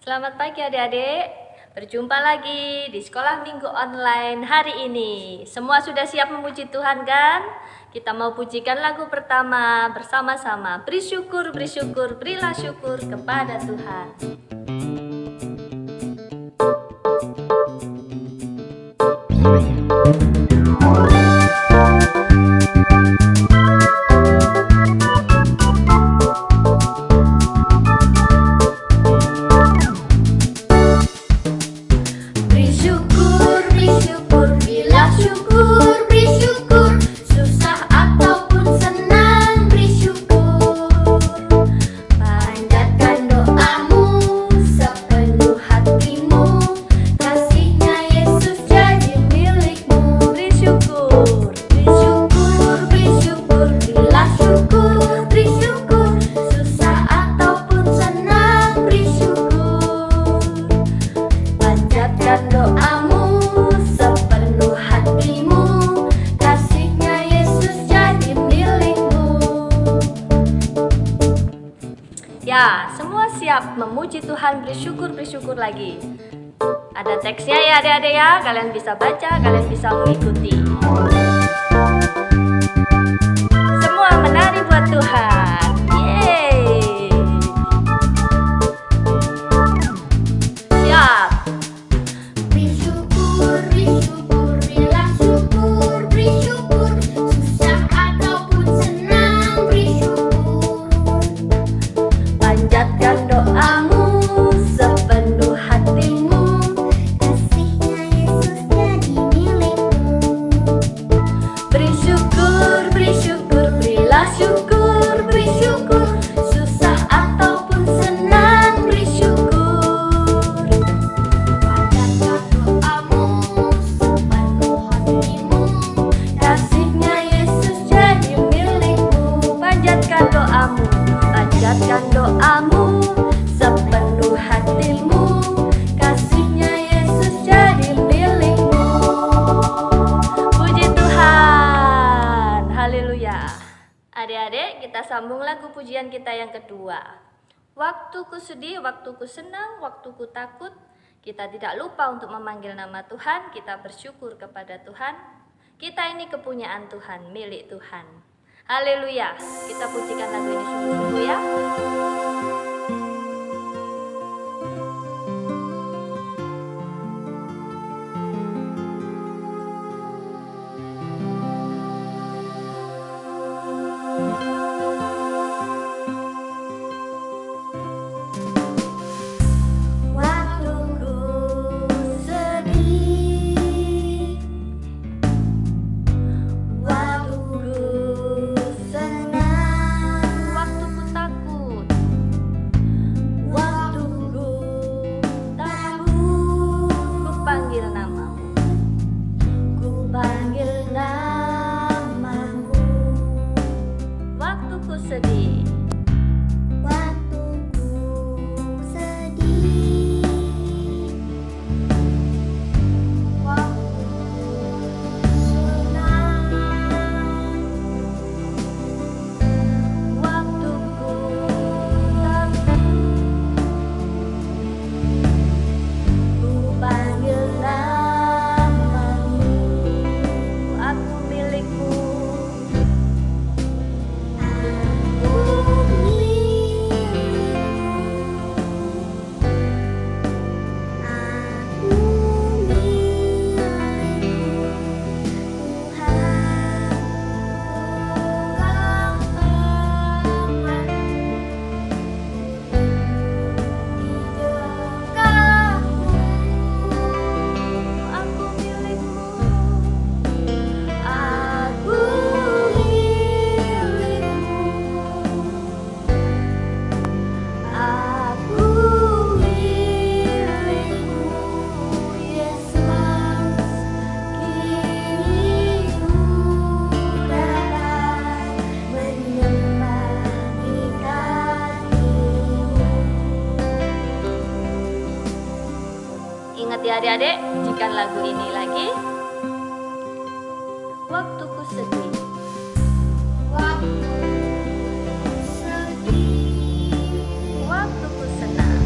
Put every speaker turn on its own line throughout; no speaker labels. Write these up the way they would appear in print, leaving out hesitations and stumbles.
Selamat pagi adik-adik. Berjumpa lagi di sekolah minggu online hari ini. Semua sudah siap memuji Tuhan kan? Kita mau pujikan lagu pertama bersama-sama. Beri syukur, berilah syukur kepada Tuhan. Ya, semua siap memuji Tuhan, bersyukur lagi. Ada teksnya ya adik-adik ya, kalian bisa baca, kalian bisa mengikuti. Semua menari buat Tuhan. Yeay. Siap.
Berilah syukur, beri syukur, susah ataupun senang, beri syukur.
Panjatkan doamu sepenuh hatimu,
Kasihnya Yesus jadi milikmu.
beri syukur, berilah syukur, beri syukur, susah ataupun senang, beri syukur.
Panjatkan doamu sepenuh hatimu,
Kasihnya Yesus jadi milikmu. Panjatkan doamu sepenuh hatimu, kasihnya Yesus jadi milikmu. Puji Tuhan, haleluya. Adik-adik, kita sambung lagu pujian kita yang kedua. Waktuku sedih, waktuku senang, waktuku takut. Kita tidak lupa untuk memanggil nama Tuhan, kita bersyukur kepada Tuhan. Kita ini kepunyaan Tuhan, milik Tuhan. Haleluya. Kita pujikan lagu ini sungguh-sungguh ya.
waktuku sedih, waktuku senang,
Waktuku takut,
waktuku takut,
ku panggil namamu.
ku panggil namamu.
Waktuku sedih,
Waktuku sedih, waktuku senang,
waktuku takut,
ku panggil namamu.
aku milikmu.
Aku milikmu, aku milikmu, Tuhan, Engkau temanku di dekatmu.
Aku milikmu.
Aku milikmu, aku milikmu, Yesus. Kini ku datang menyembah di kakimu.
Ingat ya adik-adik, pujikan lagu ini lagi. Waktuku sedih,
Waktuku sedih,
waktuku senang,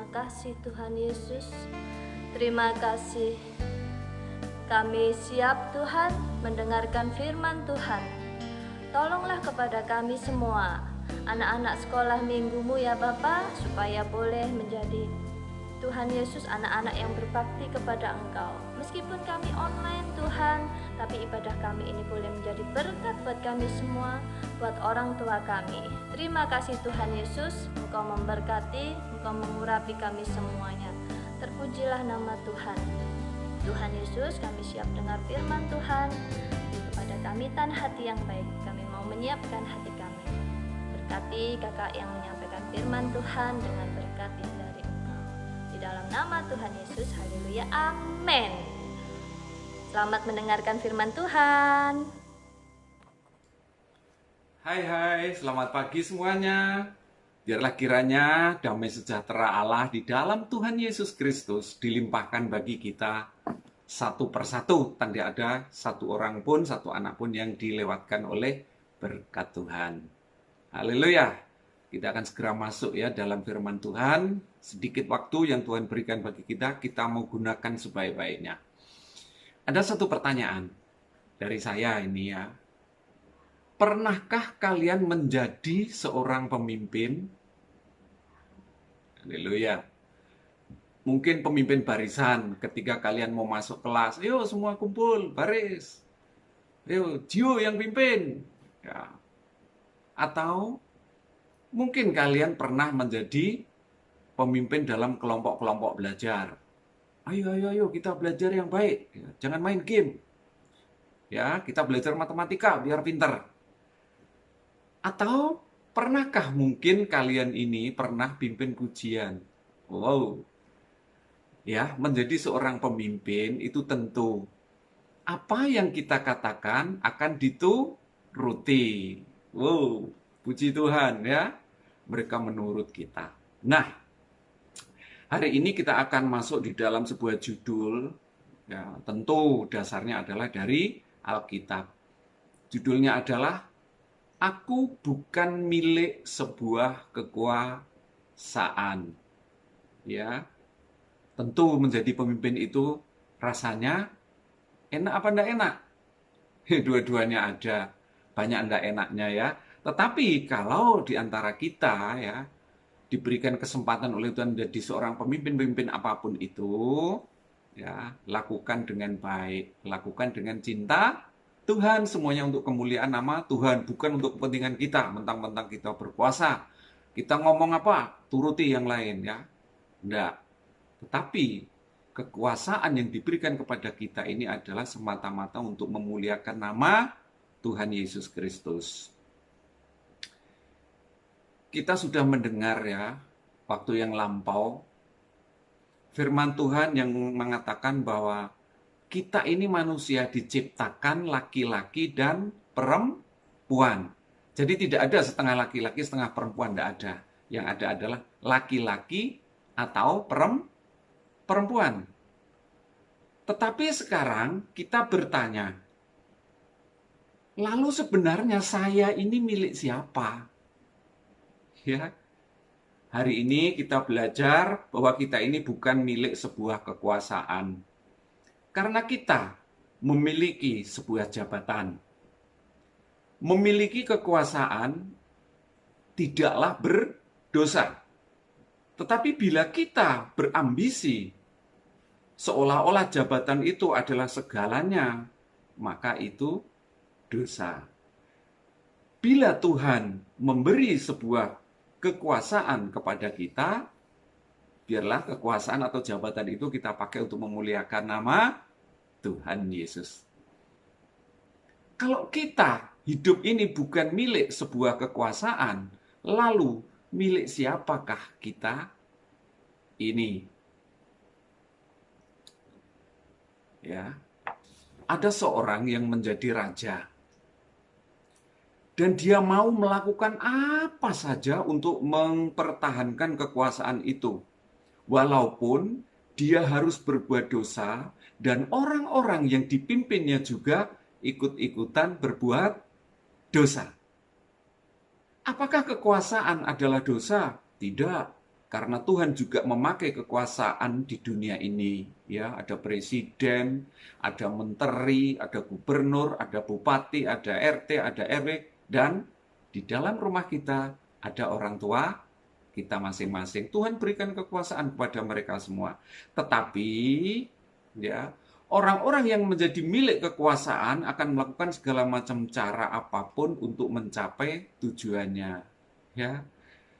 kasih Tuhan Yesus. Terima kasih. Kami siap Tuhan mendengarkan firman Tuhan. Tolonglah kepada kami semua, anak-anak sekolah minggumu ya Bapa, supaya boleh menjadi Tuhan Yesus anak-anak yang berbakti kepada Engkau. Meskipun kami online Tuhan, tapi ibadah kami ini boleh menjadi berkat buat kami semua, buat orang tua kami. Terima kasih Tuhan Yesus, Engkau memberkati, Engkau mengurapi kami semuanya. Terpujilah nama Tuhan. Tuhan Yesus, kami siap dengar firman Tuhan. Beri kepada kami tanah hati yang baik, kami mau menyiapkan hati kami. Berkati kakak yang menyampaikan firman Tuhan dengan berkat yang dari Engkau. Di dalam nama Tuhan Yesus, haleluya, amin. Selamat mendengarkan firman Tuhan.
Hai, selamat pagi semuanya. Biarlah kiranya damai sejahtera Allah di dalam Tuhan Yesus Kristus dilimpahkan bagi kita satu persatu, tanpa ada satu orang pun, satu anak pun yang dilewatkan oleh berkat Tuhan. Haleluya. Kita akan segera masuk ya dalam firman Tuhan. Sedikit waktu yang Tuhan berikan bagi kita mau gunakan sebaik-baiknya. Ada satu pertanyaan dari saya ini ya. Pernahkah kalian menjadi seorang pemimpin? Haleluya. Mungkin pemimpin barisan ketika kalian mau masuk kelas. Ayo semua kumpul, baris. Ayo, Gio yang pimpin. Ya. Atau mungkin kalian pernah menjadi pemimpin dalam kelompok-kelompok belajar. Ayo, kita belajar yang baik. Ya, jangan main game. Ya, kita belajar matematika biar pinter. Atau pernahkah mungkin kalian ini pernah pimpin pujian? Wow. Ya, menjadi seorang pemimpin itu tentu apa yang kita katakan akan dituruti. Wow, puji Tuhan ya. Mereka menurut kita. Nah, hari ini kita akan masuk di dalam sebuah judul. Ya, tentu dasarnya adalah dari Alkitab. Judulnya adalah Aku bukan milik sebuah kekuasaan. Ya. Tentu menjadi pemimpin itu rasanya enak apa enggak enak? Dua-duanya ada. Banyak enggak enaknya ya. Tetapi kalau di antara kita ya diberikan kesempatan oleh Tuhan menjadi seorang pemimpin apapun itu, ya, lakukan dengan baik, lakukan dengan cinta Tuhan, semuanya untuk kemuliaan nama Tuhan, bukan untuk kepentingan kita, mentang-mentang kita berkuasa. Kita ngomong apa? Turuti yang lain ya. Enggak. Tetapi kekuasaan yang diberikan kepada kita ini adalah semata-mata untuk memuliakan nama Tuhan Yesus Kristus. Kita sudah mendengar ya, waktu yang lampau, firman Tuhan yang mengatakan bahwa kita ini manusia diciptakan laki-laki dan perempuan. Jadi tidak ada setengah laki-laki, setengah perempuan, tidak ada. Yang ada adalah laki-laki atau perempuan. Tetapi sekarang kita bertanya, lalu sebenarnya saya ini milik siapa? Ya. Hari ini kita belajar bahwa kita ini bukan milik sebuah kekuasaan. Karena kita memiliki sebuah jabatan, memiliki kekuasaan tidaklah berdosa. Tetapi bila kita berambisi, seolah-olah jabatan itu adalah segalanya, maka itu dosa. Bila Tuhan memberi sebuah kekuasaan kepada kita, biarlah kekuasaan atau jabatan itu kita pakai untuk memuliakan nama Tuhan Yesus. Kalau kita hidup ini bukan milik sebuah kekuasaan, lalu milik siapakah kita ini? Ya. Ada seorang yang menjadi raja. Dan dia mau melakukan apa saja untuk mempertahankan kekuasaan itu. Walaupun dia harus berbuat dosa dan orang-orang yang dipimpinnya juga ikut-ikutan berbuat dosa. Apakah kekuasaan adalah dosa? Tidak. Karena Tuhan juga memakai kekuasaan di dunia ini, ya, ada presiden, ada menteri, ada gubernur, ada bupati, ada RT, ada RW, dan di dalam rumah kita ada orang tua kita masing-masing. Tuhan berikan kekuasaan kepada mereka semua. Tetapi, ya, orang-orang yang menjadi milik kekuasaan akan melakukan segala macam cara apapun untuk mencapai tujuannya. Ya,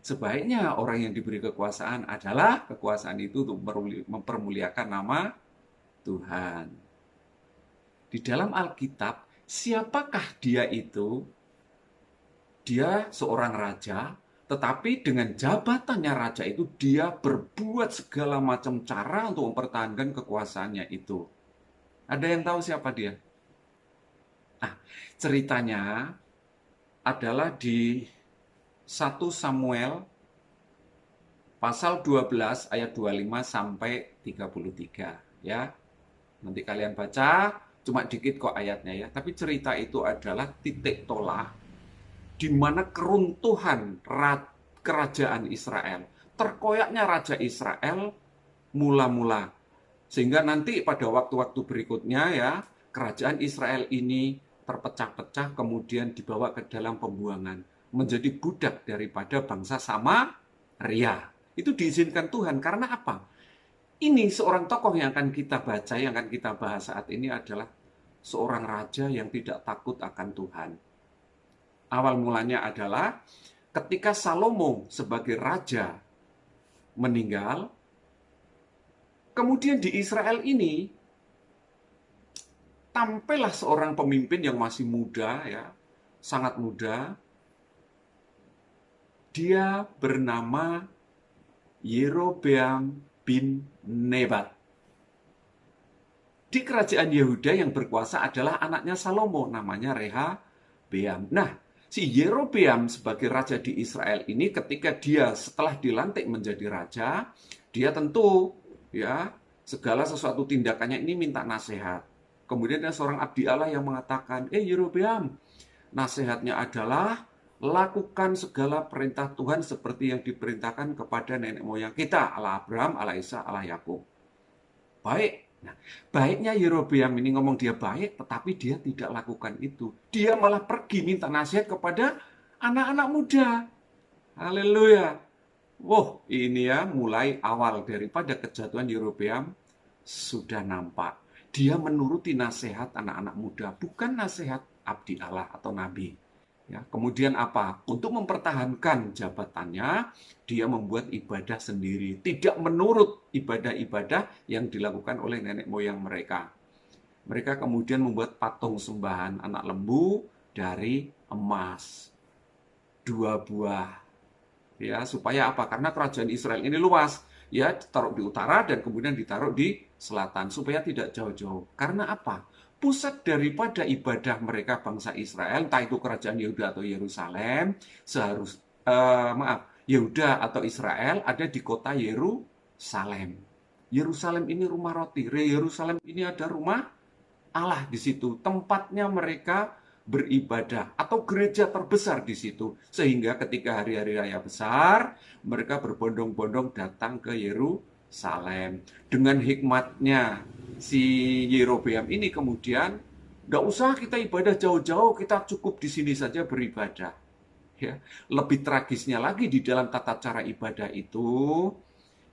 sebaiknya orang yang diberi kekuasaan adalah kekuasaan itu untuk mempermuliakan nama Tuhan. Di dalam Alkitab, siapakah dia itu? Dia seorang raja, tetapi dengan jabatannya raja itu dia berbuat segala macam cara untuk mempertahankan kekuasaannya itu. Ada yang tahu siapa dia? Nah, ceritanya adalah di 1 Samuel pasal 12 ayat 25 sampai 33, ya. Nanti kalian baca, cuma dikit kok ayatnya ya. Tapi cerita itu adalah titik tolak di mana keruntuhan kerajaan Israel, terkoyaknya raja Israel mula-mula. Sehingga nanti pada waktu-waktu berikutnya ya, kerajaan Israel ini terpecah-pecah kemudian dibawa ke dalam pembuangan, menjadi budak daripada bangsa Samaria. Itu diizinkan Tuhan karena apa? Ini seorang tokoh yang akan kita baca, yang akan kita bahas saat ini adalah seorang raja yang tidak takut akan Tuhan. Awal mulanya adalah ketika Salomo sebagai raja meninggal, kemudian di Israel ini tampillah seorang pemimpin yang masih muda, ya, sangat muda. Dia bernama Yerobeam bin Nebat. Di kerajaan Yehuda yang berkuasa adalah anaknya Salomo, namanya Rehabeam. Nah, si Yerobeam sebagai raja di Israel ini ketika dia setelah dilantik menjadi raja, dia tentu ya segala sesuatu tindakannya ini minta nasihat. Kemudian ada seorang abdi Allah yang mengatakan, Yerobeam, nasihatnya adalah lakukan segala perintah Tuhan seperti yang diperintahkan kepada nenek moyang kita, Allah Abraham, Allah Ishak, Allah Yakub. Baik. Nah, baiknya Yerobeam ini ngomong dia baik, tetapi dia tidak lakukan itu. Dia malah pergi minta nasihat kepada anak-anak muda. Haleluya. Wow, ini ya mulai awal daripada kejatuhan Yerobeam sudah nampak. Dia menuruti nasihat anak-anak muda, bukan nasihat abdi Allah atau nabi. Ya, kemudian apa? Untuk mempertahankan jabatannya, dia membuat ibadah sendiri. Tidak menurut ibadah-ibadah yang dilakukan oleh nenek moyang mereka. Mereka kemudian membuat patung sembahan anak lembu dari emas. 2 buah. Ya, supaya apa? Karena kerajaan Israel ini luas. Ya, ditaruh di utara dan kemudian ditaruh di selatan. Supaya tidak jauh-jauh. Karena apa? Pusat daripada ibadah mereka bangsa Israel, entah itu kerajaan Yehuda atau Yerusalem, Yehuda atau Israel ada di kota Yerusalem. Yerusalem ini rumah roti, Yerusalem ini ada rumah Allah di situ, tempatnya mereka beribadah atau gereja terbesar di situ. Sehingga ketika hari-hari raya besar, mereka berbondong-bondong datang ke Yerusalem. Dengan hikmatnya si Yerobeam ini kemudian nggak usah kita ibadah jauh-jauh, kita cukup di sini saja beribadah. Ya, lebih tragisnya lagi di dalam tata cara ibadah itu,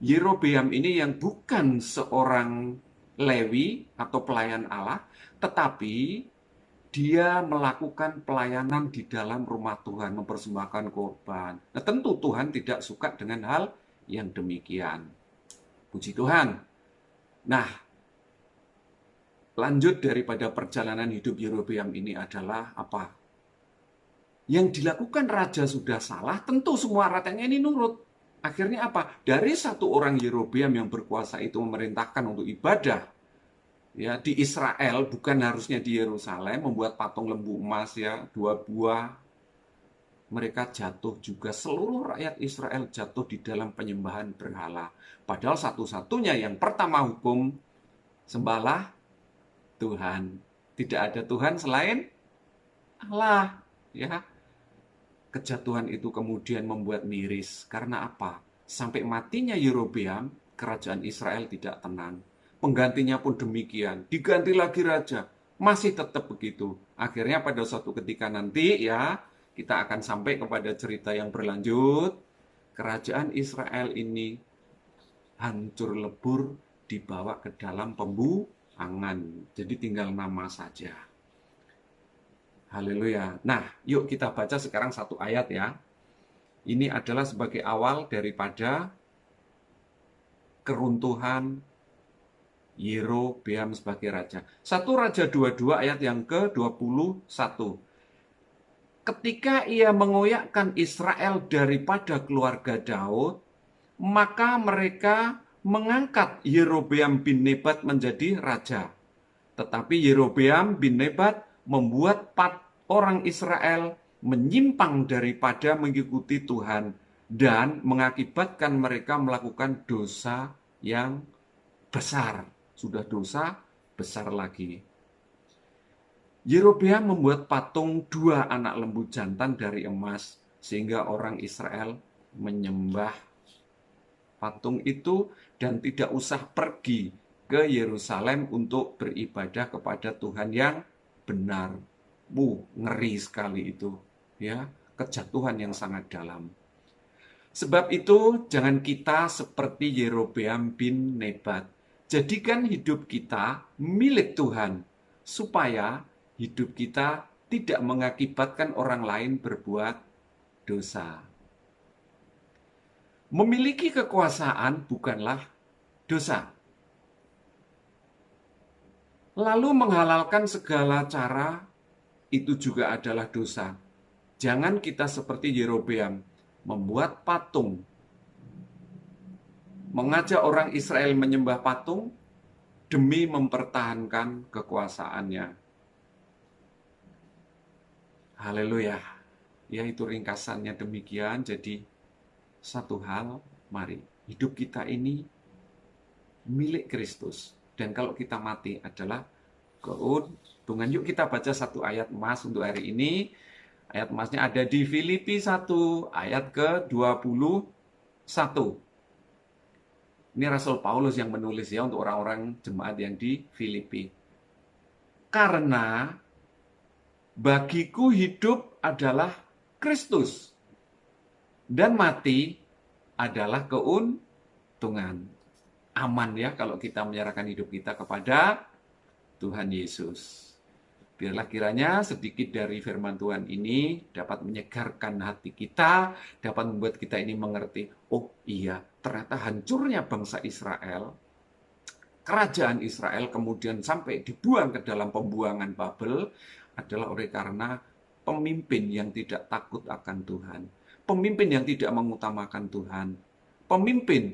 Yerobeam ini yang bukan seorang Lewi atau pelayan Allah, tetapi dia melakukan pelayanan di dalam rumah Tuhan, mempersembahkan korban. Nah, tentu Tuhan tidak suka dengan hal yang demikian. Puji Tuhan. Nah, lanjut daripada perjalanan hidup Yerobeam ini adalah apa? Yang dilakukan raja sudah salah, tentu semua rakyatnya ini nurut. Akhirnya apa? Dari satu orang Yerobeam yang berkuasa itu memerintahkan untuk ibadah ya di Israel, bukan harusnya di Yerusalem, membuat patung lembu emas ya 2 buah. Mereka jatuh juga, seluruh rakyat Israel jatuh di dalam penyembahan berhala. Padahal satu-satunya yang pertama hukum, sembahlah Tuhan. Tidak ada Tuhan selain Allah. Ya, kejatuhan itu kemudian membuat miris. Karena apa? Sampai matinya Yerobeam, kerajaan Israel tidak tenang. Penggantinya pun demikian, diganti lagi raja, masih tetap begitu. Akhirnya pada suatu ketika nanti ya, kita akan sampai kepada cerita yang berlanjut. Kerajaan Israel ini hancur lebur, dibawa ke dalam pembuangan. Jadi tinggal nama saja. Haleluya. Nah, yuk kita baca sekarang satu ayat ya. Ini adalah sebagai awal daripada keruntuhan Yerobeam sebagai raja. 1 Raja 22 ayat yang ke-21. Ketika ia mengoyakkan Israel daripada keluarga Daud, maka mereka mengangkat Yerobeam bin Nebat menjadi raja. Tetapi Yerobeam bin Nebat membuat orang Israel menyimpang daripada mengikuti Tuhan dan mengakibatkan mereka melakukan dosa yang besar. Sudah dosa besar lagi. Yerobeam membuat patung 2 anak lembu jantan dari emas sehingga orang Israel menyembah patung itu dan tidak usah pergi ke Yerusalem untuk beribadah kepada Tuhan yang benar. Ngeri sekali itu, ya, kejatuhan yang sangat dalam. Sebab itu jangan kita seperti Yerobeam bin Nebat. Jadikan hidup kita milik Tuhan, supaya hidup kita tidak mengakibatkan orang lain berbuat dosa. Memiliki kekuasaan bukanlah dosa. Lalu menghalalkan segala cara itu juga adalah dosa. Jangan kita seperti Yerobeam, membuat patung, mengajak orang Israel menyembah patung demi mempertahankan kekuasaannya. Haleluya. Ya, itu ringkasannya demikian. Jadi satu hal, mari hidup kita ini milik Kristus. Dan kalau kita mati adalah keuntungan. Yuk kita baca satu ayat emas untuk hari ini. Ayat emasnya ada di Filipi 1 ayat ke-21. Ini Rasul Paulus yang menulis ya untuk orang-orang jemaat yang di Filipi. Karena bagiku hidup adalah Kristus dan mati adalah keuntungan. Aman ya kalau kita menyerahkan hidup kita kepada Tuhan Yesus. Biarlah kiranya sedikit dari firman Tuhan ini dapat menyegarkan hati kita, dapat membuat kita ini mengerti, oh iya, ternyata hancurnya bangsa Israel, kerajaan Israel kemudian sampai dibuang ke dalam pembuangan Babel adalah oleh karena pemimpin yang tidak takut akan Tuhan, pemimpin yang tidak mengutamakan Tuhan, pemimpin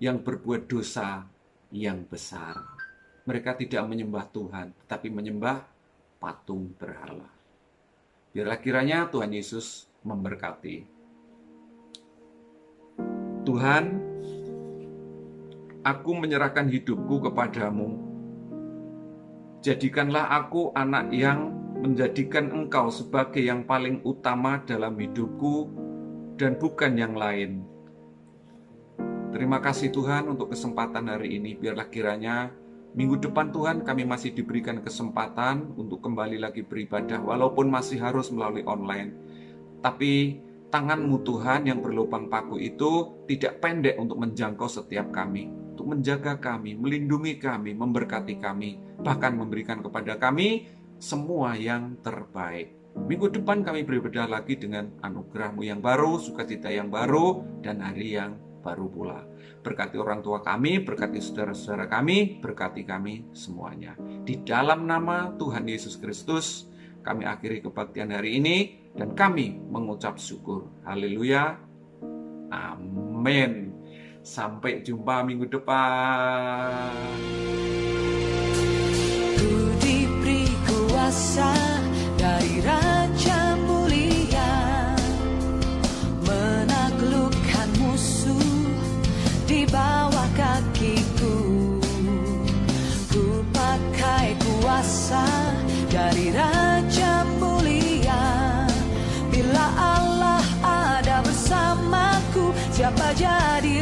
yang berbuat dosa yang besar. Mereka tidak menyembah Tuhan, tetapi menyembah patung berhala. Biarlah kiranya Tuhan Yesus memberkati. Tuhan, aku menyerahkan hidupku kepadamu. Jadikanlah aku anak yang menjadikan Engkau sebagai yang paling utama dalam hidupku dan bukan yang lain. Terima kasih Tuhan untuk kesempatan hari ini. Biarlah kiranya minggu depan Tuhan kami masih diberikan kesempatan untuk kembali lagi beribadah walaupun masih harus melalui online. Tapi tangan-Mu Tuhan yang berlubang paku itu tidak pendek untuk menjangkau setiap kami, untuk menjaga kami, melindungi kami, memberkati kami, bahkan memberikan kepada kami semua yang terbaik. Minggu depan kami beribadah lagi dengan anugerah-Mu yang baru, sukacita yang baru, dan hari yang baru pula. Berkati orang tua kami, berkati saudara-saudara kami, berkati kami semuanya. Di dalam nama Tuhan Yesus Kristus, kami akhiri kebaktian hari ini, dan kami mengucap syukur. Haleluya. Amin. Sampai jumpa minggu depan.
Ku diberi kuasa dari Raja Mulia, menaklukkan musuh di bawah kakiku. Ku pakai kuasa dari Raja Mulia. Bila Allah ada bersamaku, siapa jadi